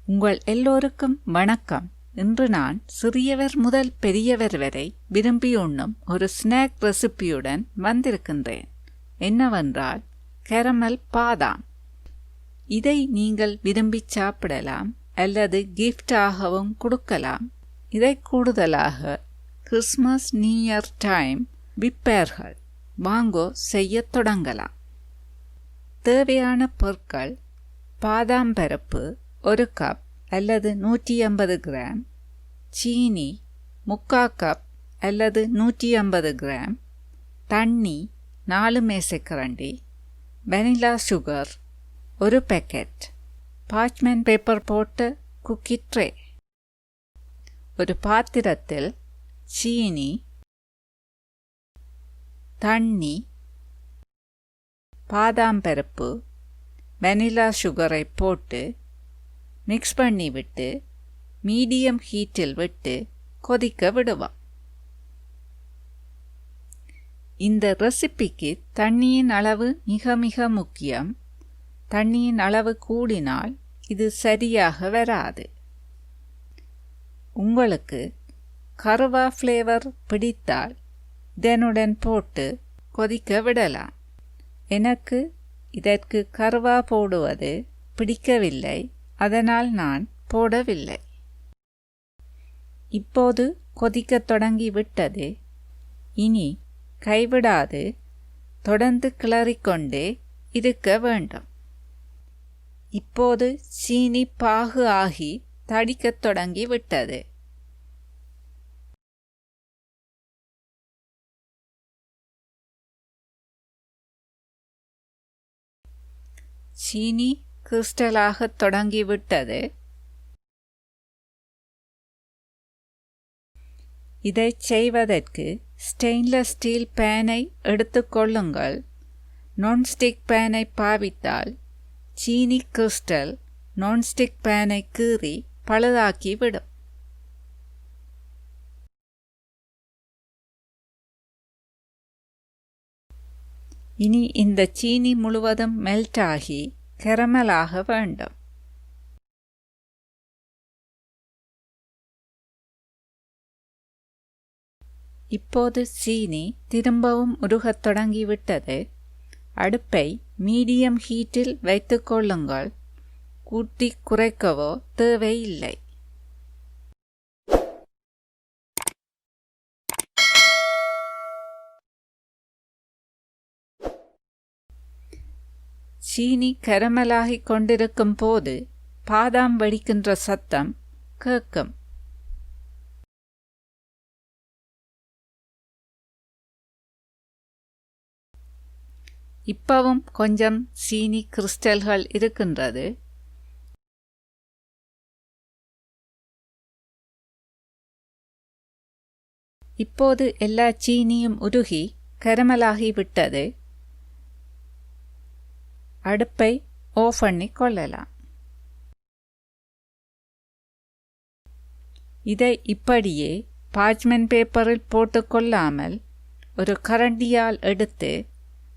உங்கள் எல்லோருக்கும் வணக்கம். இன்று நான் சிறியவர் முதல் பெரியவர் வரை விரும்பி உண்ணும் ஒரு ஸ்நாக் ரெசிபியுடன் வந்திருக்கின்றேன். என்னவென்றால் கேரமல் பாதாம். இதை நீங்கள் விரும்பி சாப்பிடலாம் அல்லது கிஃப்டாகவும் கொடுக்கலாம். இதை கூடுதலாக கிறிஸ்மஸ் நியூ இயர் டைம் விற்பேர்கள் வாங்கோ செய்ய தொடங்கலாம். தேவையான பொருட்கள்: பாதாம் பருப்பு 1 கப் அல்லது 150 கிராம், சீனி 3/4 கப் அல்லது 150 கிராம், தண்ணி 4 மேசைக்கரண்டி, vanilla sugar 1 packet, parchment paper போட்ட குக்கி ட்ரே. ஒரு பாத்திரத்தில் சீனி, தண்ணி, பாதாம் பருப்பு, வெனிலா சுகரை போட்டு மிக்ஸ் பண்ணி விட்டு மீடியம் ஹீட்டில் விட்டு கொதிக்க விடுவோம். இந்த ரெசிபிக்கு தண்ணியின் அளவு மிக மிக முக்கியம். தண்ணியின் அளவு கூடினால் இது சரியாக வராது. உங்களுக்கு கருவா ஃப்ளேவர் பிடித்தால் இதனுடன் போட்டு கொதிக்க விடலாம். எனக்கு இதற்கு கருவா போடுவது பிடிக்கவில்லை, அதனால் நான் போடவில்லை. இப்போது கொதிக்கத் தொடங்கி விட்டது. இனி கைவிடாது தொடர்ந்து கிளறிக்கொண்டே இருக்க வேண்டும். இப்போது சீனி பாகு ஆகி தடிக்கத் தொடங்கி விட்டது. சீனி கிறிஸ்டலாக தொடங்கிவிட்டது. இதை செய்வதற்கு ஸ்டெயின்லெஸ் ஸ்டீல் பேனை எடுத்துக்கொள்ளுங்கள். நான்ஸ்டிக் பேனை பாவித்தால் சீனி கிறிஸ்டல் நான்ஸ்டிக் பேனை கீறி பழுதாக்கிவிடும். இனி இந்த சீனி முழுவதும் மெல்ட் ஆகி கேரமலாக வேண்டும். இப்போது சீனி திரும்பவும் உருகத் தொடங்கிவிட்டது. அடுப்பை மீடியம் ஹீட்டில் வைத்துக் கொள்ளுங்கள். கூட்டி குறைக்கவோ தேவையில்லை. சீனி கரமலாகிக் கொண்டிருக்கும் போது பாதாம் வெடிக்கின்ற சத்தம் கேட்கும். இப்பவும் கொஞ்சம் சீனி கிறிஸ்டல்கள் இருக்கின்றது. இப்போது எல்லா சீனியும் உருகி கரமலாகிவிட்டது. அடுப்பை ஆஃப் பண்ணி கொள்ளலாம். இதை இப்படியே பார்ச்மெண்ட் பேப்பரில் போட்டுக்கொள்ளாமல் ஒரு கரண்டியால் எடுத்து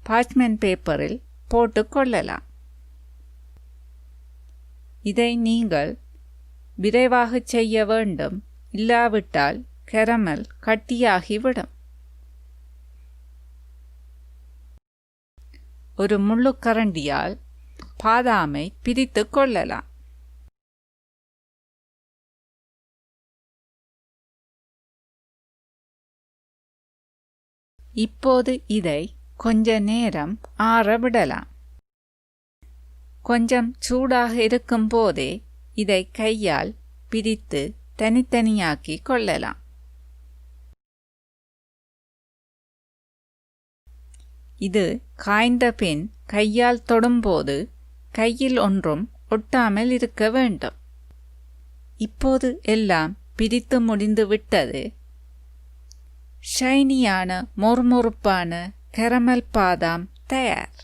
பார்ச்மெண்ட் பேப்பரில் போட்டுக்கொள்ளலாம். இதை நீங்கள் விரைவாக செய்ய வேண்டும், இல்லாவிட்டால் கேரமல் கட்டியாகிவிடும். ஒரு முள்ளுக்கரண்டியால் பாதாமை பிரித்து கொள்ளலாம். இப்போது இதை கொஞ்ச நேரம் ஆற விடலாம். கொஞ்சம் சூடாக இருக்கும் போதே இதை கையால் பிரித்து தனித்தனியாக்கி கொள்ளலாம். இது காய்ந்த பின் கையால் தொடும்போது கையில் ஒன்றும் ஒட்டாமல் இருக்க வேண்டும். இப்போது எல்லாம் பிரித்து முடிந்து விட்டது. ஷைனியான மொறுமொறுப்பான கேரமல் பாதாம் தயார்.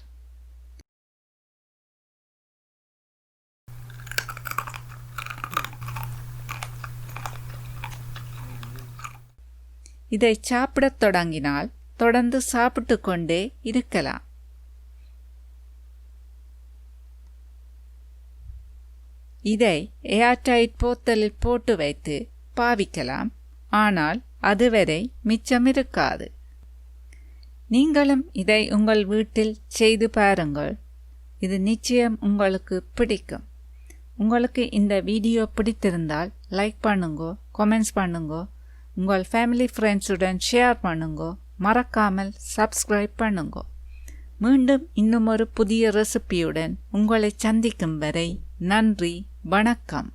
இதை சாப்பிடத் தொடங்கினால் தொடர்ந்து சாப்பிட்டு கொண்டே இருக்கலாம். இதை ஏர்டைட் போத்தலில் போட்டு வைத்து பாவிக்கலாம். ஆனால் அதுவரை மிச்சம் இருக்காது. நீங்களும் இதை உங்கள் வீட்டில் செய்து பாருங்கள். இது நிச்சயம் உங்களுக்கு பிடிக்கும். உங்களுக்கு இந்த வீடியோ பிடித்திருந்தால் லைக் பண்ணுங்கோ, கமெண்ட்ஸ் பண்ணுங்கோ, உங்கள் ஃபேமிலி ஃப்ரெண்ட்ஸுடன் ஷேர் பண்ணுங்கோ, மறக்காமல் சப்ஸ்கிரைப் பண்ணுங்கோ. மீண்டும் இன்னும் ஒரு புதிய ரெசிபியுடன் உங்களை சந்திக்கும் வரை நன்றி, வணக்கம்.